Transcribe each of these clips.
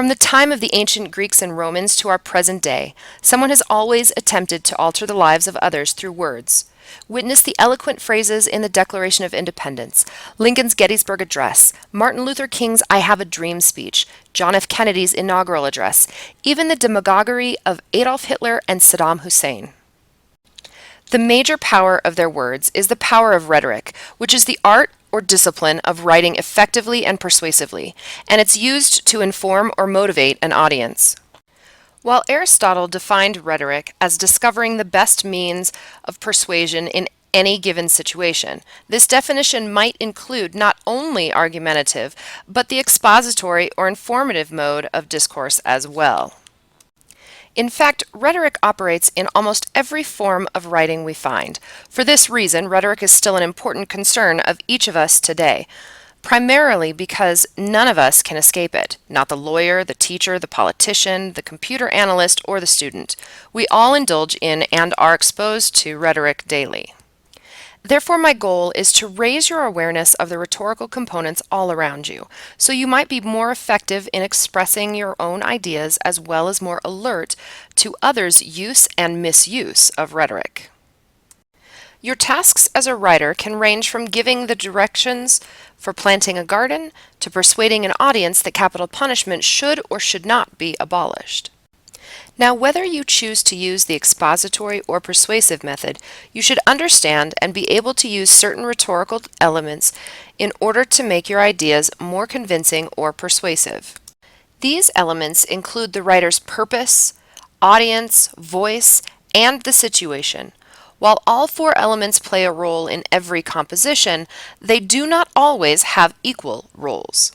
From the time of the ancient Greeks and Romans to our present day, someone has always attempted to alter the lives of others through words. Witness the eloquent phrases in the Declaration of Independence, Lincoln's Gettysburg Address, Martin Luther King's I Have a Dream speech, John F. Kennedy's inaugural address, even the demagoguery of Adolf Hitler and Saddam Hussein. The major power of their words is the power of rhetoric, which is the art or discipline of writing effectively and persuasively, and it's used to inform or motivate an audience. While Aristotle defined rhetoric as discovering the best means of persuasion in any given situation, this definition might include not only argumentative, but the expository or informative mode of discourse as well. In fact, rhetoric operates in almost every form of writing we find. For this reason, rhetoric is still an important concern of each of us today, primarily because none of us can escape it, not the lawyer, the teacher, the politician, the computer analyst, or the student. We all indulge in and are exposed to rhetoric daily. Therefore, my goal is to raise your awareness of the rhetorical components all around you, so you might be more effective in expressing your own ideas as well as more alert to others' use and misuse of rhetoric. Your tasks as a writer can range from giving the directions for planting a garden to persuading an audience that capital punishment should or should not be abolished. Now, whether you choose to use the expository or persuasive method, you should understand and be able to use certain rhetorical elements in order to make your ideas more convincing or persuasive. These elements include the writer's purpose, audience, voice, and the situation. While all four elements play a role in every composition, they do not always have equal roles.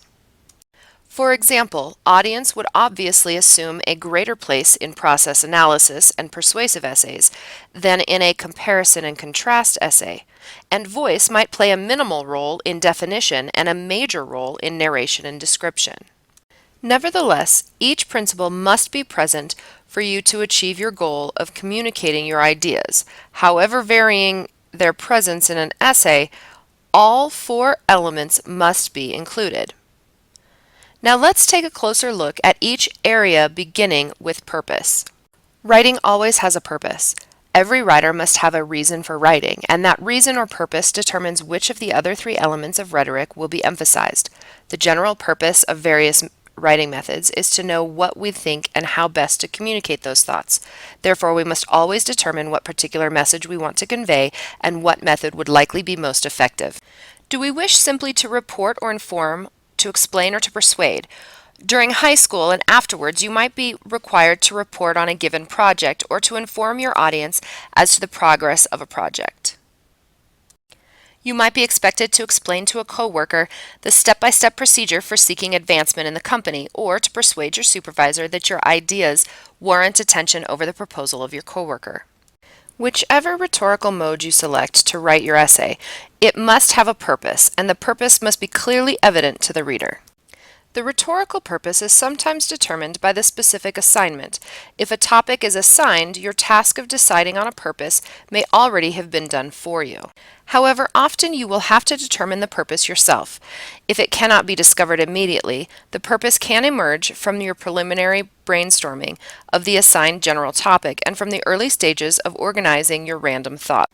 For example, audience would obviously assume a greater place in process analysis and persuasive essays than in a comparison and contrast essay, and voice might play a minimal role in definition and a major role in narration and description. Nevertheless, each principle must be present for you to achieve your goal of communicating your ideas. However varying their presence in an essay, all four elements must be included. Now let's take a closer look at each area beginning with purpose. Writing always has a purpose. Every writer must have a reason for writing, and that reason or purpose determines which of the other three elements of rhetoric will be emphasized. The general purpose of various writing methods is to know what we think and how best to communicate those thoughts. Therefore, we must always determine what particular message we want to convey and what method would likely be most effective. Do we wish simply to report or inform, to explain, or to persuade? During high school and afterwards, you might be required to report on a given project or to inform your audience as to the progress of a project. You might be expected to explain to a coworker the step-by-step procedure for seeking advancement in the company, or to persuade your supervisor that your ideas warrant attention over the proposal of your coworker. Whichever rhetorical mode you select to write your essay, it must have a purpose, and the purpose must be clearly evident to the reader. The rhetorical purpose is sometimes determined by the specific assignment. If a topic is assigned, your task of deciding on a purpose may already have been done for you. However, often you will have to determine the purpose yourself. If it cannot be discovered immediately, the purpose can emerge from your preliminary brainstorming of the assigned general topic and from the early stages of organizing your random thought.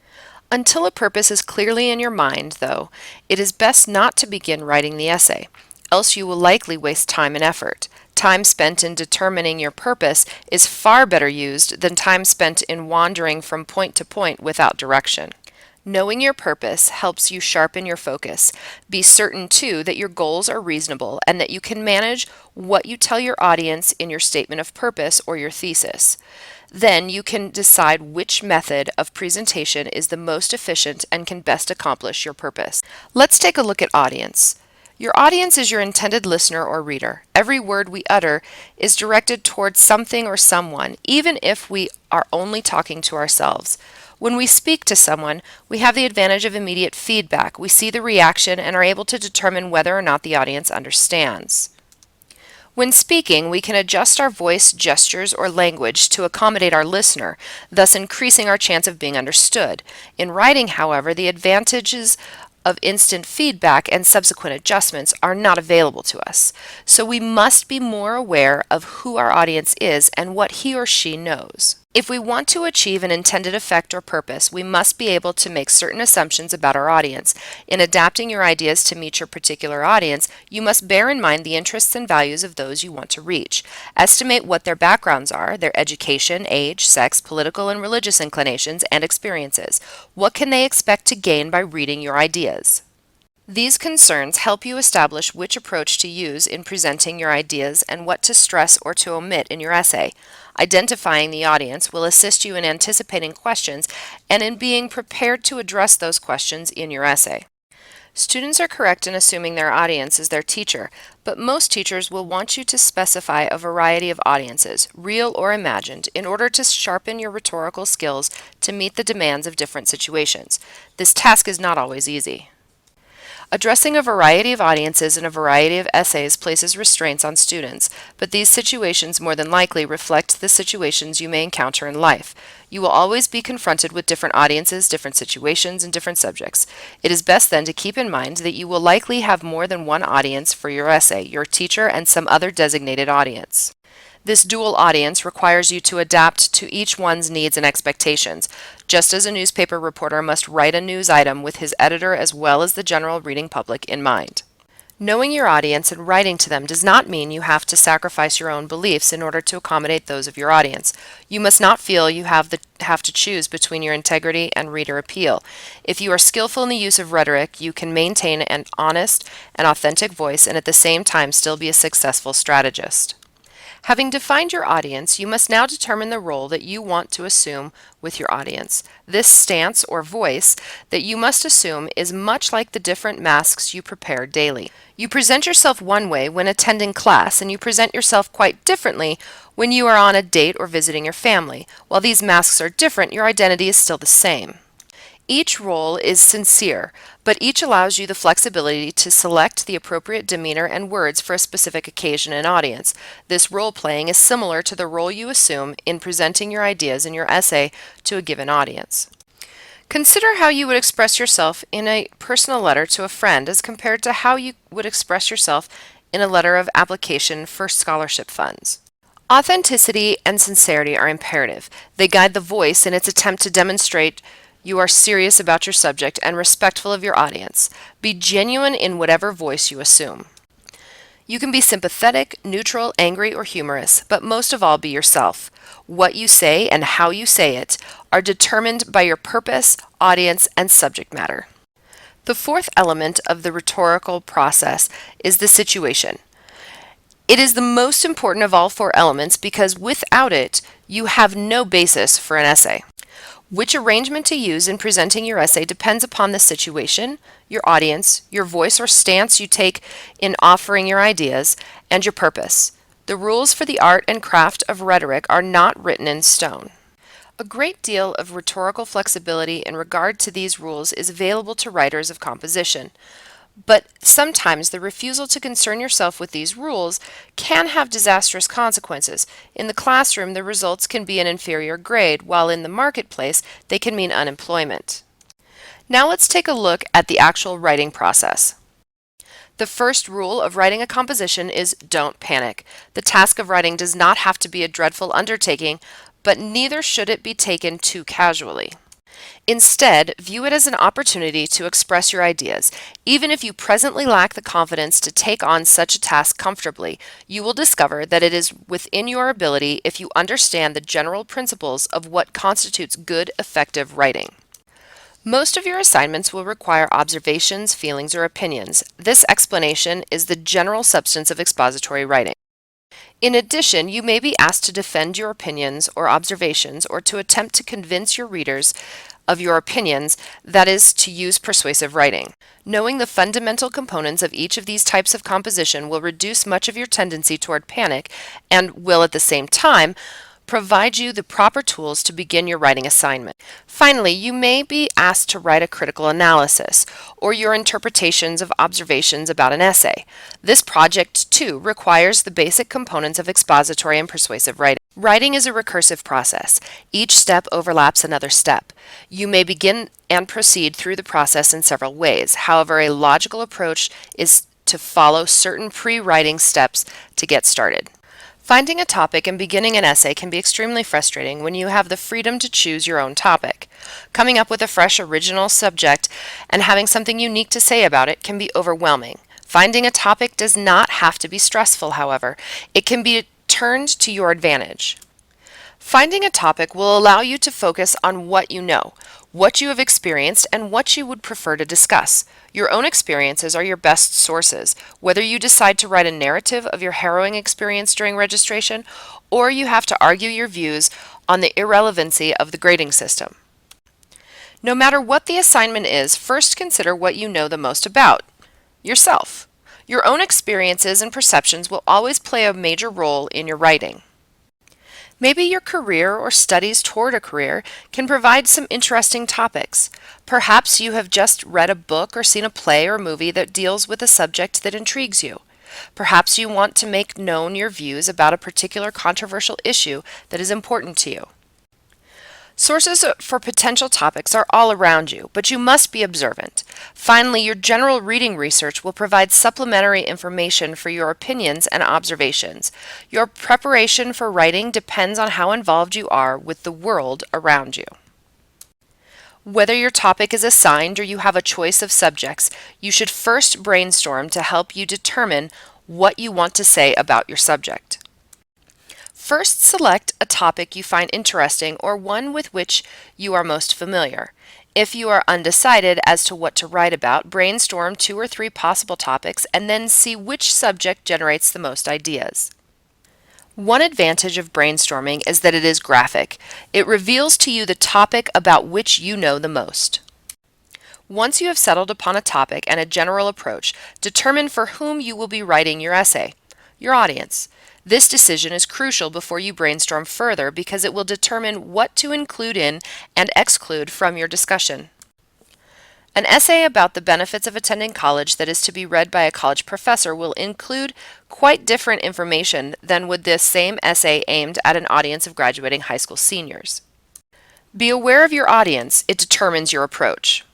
Until a purpose is clearly in your mind, though, it is best not to begin writing the essay, else you will likely waste time and effort. Time spent in determining your purpose is far better used than time spent in wandering from point to point without direction. Knowing your purpose helps you sharpen your focus. Be certain, too, that your goals are reasonable and that you can manage what you tell your audience in your statement of purpose or your thesis. Then you can decide which method of presentation is the most efficient and can best accomplish your purpose. Let's take a look at audience. Your audience is your intended listener or reader. Every word we utter is directed towards something or someone, even if we are only talking to ourselves. When we speak to someone, we have the advantage of immediate feedback. We see the reaction and are able to determine whether or not the audience understands. When speaking, we can adjust our voice, gestures, or language to accommodate our listener, thus increasing our chance of being understood. In writing, however, the advantages of instant feedback and subsequent adjustments are not available to us. So we must be more aware of who our audience is and what he or she knows. If we want to achieve an intended effect or purpose, we must be able to make certain assumptions about our audience. In adapting your ideas to meet your particular audience, you must bear in mind the interests and values of those you want to reach. Estimate what their backgrounds are, their education, age, sex, political and religious inclinations, and experiences. What can they expect to gain by reading your ideas? These concerns help you establish which approach to use in presenting your ideas and what to stress or to omit in your essay. Identifying the audience will assist you in anticipating questions and in being prepared to address those questions in your essay. Students are correct in assuming their audience is their teacher, but most teachers will want you to specify a variety of audiences, real or imagined, in order to sharpen your rhetorical skills to meet the demands of different situations. This task is not always easy. Addressing a variety of audiences in a variety of essays places restraints on students, but these situations more than likely reflect the situations you may encounter in life. You will always be confronted with different audiences, different situations, and different subjects. It is best then to keep in mind that you will likely have more than one audience for your essay, your teacher, and some other designated audience. This dual audience requires you to adapt to each one's needs and expectations, just as a newspaper reporter must write a news item with his editor as well as the general reading public in mind. Knowing your audience and writing to them does not mean you have to sacrifice your own beliefs in order to accommodate those of your audience. You must not feel you have to choose between your integrity and reader appeal. If you are skillful in the use of rhetoric, you can maintain an honest and authentic voice and at the same time still be a successful strategist. Having defined your audience, you must now determine the role that you want to assume with your audience. This stance or voice that you must assume is much like the different masks you prepare daily. You present yourself one way when attending class, and you present yourself quite differently when you are on a date or visiting your family. While these masks are different, your identity is still the same. Each role is sincere, but each allows you the flexibility to select the appropriate demeanor and words for a specific occasion and audience. This role-playing is similar to the role you assume in presenting your ideas in your essay to a given audience. Consider how you would express yourself in a personal letter to a friend as compared to how you would express yourself in a letter of application for scholarship funds. Authenticity and sincerity are imperative. They guide the voice in its attempt to demonstrate you are serious about your subject and respectful of your audience. Be genuine in whatever voice you assume. You can be sympathetic, neutral, angry, or humorous, but most of all be yourself. What you say and how you say it are determined by your purpose, audience, and subject matter. The fourth element of the rhetorical process is the situation. It is the most important of all four elements because without it, you have no basis for an essay. Which arrangement to use in presenting your essay depends upon the situation, your audience, your voice or stance you take in offering your ideas, and your purpose. The rules for the art and craft of rhetoric are not written in stone. A great deal of rhetorical flexibility in regard to these rules is available to writers of composition. But sometimes the refusal to concern yourself with these rules can have disastrous consequences. In the classroom, the results can be an inferior grade, while in the marketplace, they can mean unemployment. Now let's take a look at the actual writing process. The first rule of writing a composition is don't panic. The task of writing does not have to be a dreadful undertaking, but neither should it be taken too casually. Instead, view it as an opportunity to express your ideas. Even if you presently lack the confidence to take on such a task comfortably, you will discover that it is within your ability if you understand the general principles of what constitutes good, effective writing. Most of your assignments will require observations, feelings, or opinions. This explanation is the general substance of expository writing. In addition, you may be asked to defend your opinions or observations or to attempt to convince your readers of your opinions, that is, to use persuasive writing. Knowing the fundamental components of each of these types of composition will reduce much of your tendency toward panic and will at the same time provide you the proper tools to begin your writing assignment. Finally, you may be asked to write a critical analysis or your interpretations of observations about an essay. This project, too, requires the basic components of expository and persuasive writing. Writing is a recursive process. Each step overlaps another step. You may begin and proceed through the process in several ways. However, a logical approach is to follow certain pre-writing steps to get started. Finding a topic and beginning an essay can be extremely frustrating when you have the freedom to choose your own topic. Coming up with a fresh, original subject and having something unique to say about it can be overwhelming. Finding a topic does not have to be stressful, however. It can be turned to your advantage. Finding a topic will allow you to focus on what you know, what you have experienced, and what you would prefer to discuss. Your own experiences are your best sources, whether you decide to write a narrative of your harrowing experience during registration, or you have to argue your views on the irrelevancy of the grading system. No matter what the assignment is, first consider what you know the most about yourself. Your own experiences and perceptions will always play a major role in your writing. Maybe your career or studies toward a career can provide some interesting topics. Perhaps you have just read a book or seen a play or movie that deals with a subject that intrigues you. Perhaps you want to make known your views about a particular controversial issue that is important to you. Sources for potential topics are all around you, but you must be observant. Finally, your general reading research will provide supplementary information for your opinions and observations. Your preparation for writing depends on how involved you are with the world around you. Whether your topic is assigned or you have a choice of subjects, you should first brainstorm to help you determine what you want to say about your subject. First, select a topic you find interesting or one with which you are most familiar. If you are undecided as to what to write about, brainstorm 2 or 3 possible topics and then see which subject generates the most ideas. One advantage of brainstorming is that it is graphic. It reveals to you the topic about which you know the most. Once you have settled upon a topic and a general approach, determine for whom you will be writing your essay, your audience. This decision is crucial before you brainstorm further because it will determine what to include in and exclude from your discussion. An essay about the benefits of attending college that is to be read by a college professor will include quite different information than would this same essay aimed at an audience of graduating high school seniors. Be aware of your audience. It determines your approach.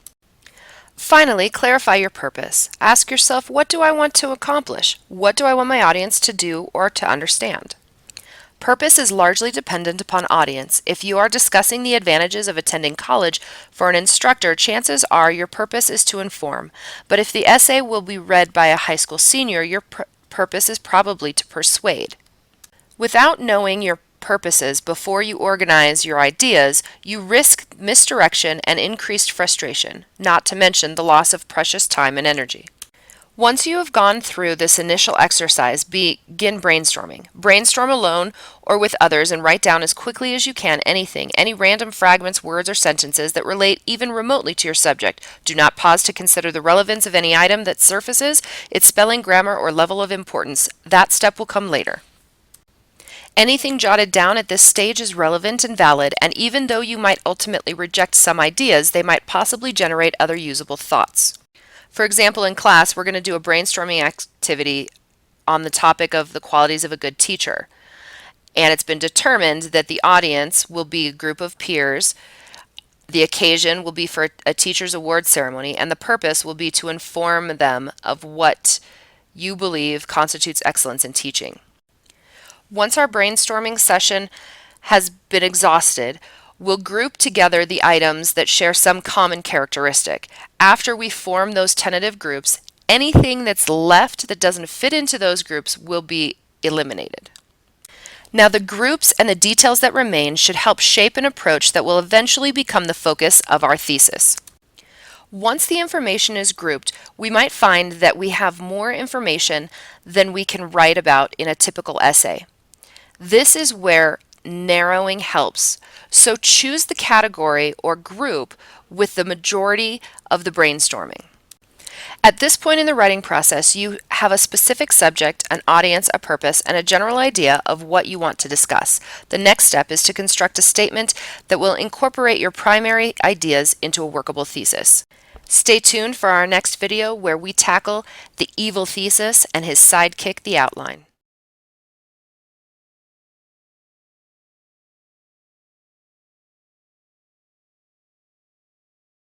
Finally, clarify your purpose. Ask yourself, what do I want to accomplish? What do I want my audience to do or to understand? Purpose is largely dependent upon audience. If you are discussing the advantages of attending college for an instructor, chances are your purpose is to inform. But if the essay will be read by a high school senior, your purpose is probably to persuade. Without knowing your purposes before you organize your ideas, you risk misdirection and increased frustration, not to mention the loss of precious time and energy. Once you have gone through this initial exercise, begin brainstorming. Brainstorm alone or with others and write down as quickly as you can any random fragments, words, or sentences that relate even remotely to your subject. Do not pause to consider the relevance of any item that surfaces, its spelling, grammar, or level of importance. That step will come later. Anything jotted down at this stage is relevant and valid, and even though you might ultimately reject some ideas, they might possibly generate other usable thoughts. For example, in class, we're going to do a brainstorming activity on the topic of the qualities of a good teacher. And it's been determined that the audience will be a group of peers. The occasion will be for a teacher's award ceremony, and the purpose will be to inform them of what you believe constitutes excellence in teaching. Once our brainstorming session has been exhausted, we'll group together the items that share some common characteristic. After we form those tentative groups, anything that's left that doesn't fit into those groups will be eliminated. Now, the groups and the details that remain should help shape an approach that will eventually become the focus of our thesis. Once the information is grouped, we might find that we have more information than we can write about in a typical essay. This is where narrowing helps. So choose the category or group with the majority of the brainstorming. At this point in the writing process, you have a specific subject, an audience, a purpose, and a general idea of what you want to discuss. The next step is to construct a statement that will incorporate your primary ideas into a workable thesis. Stay tuned for our next video where we tackle the evil thesis and his sidekick, the outline.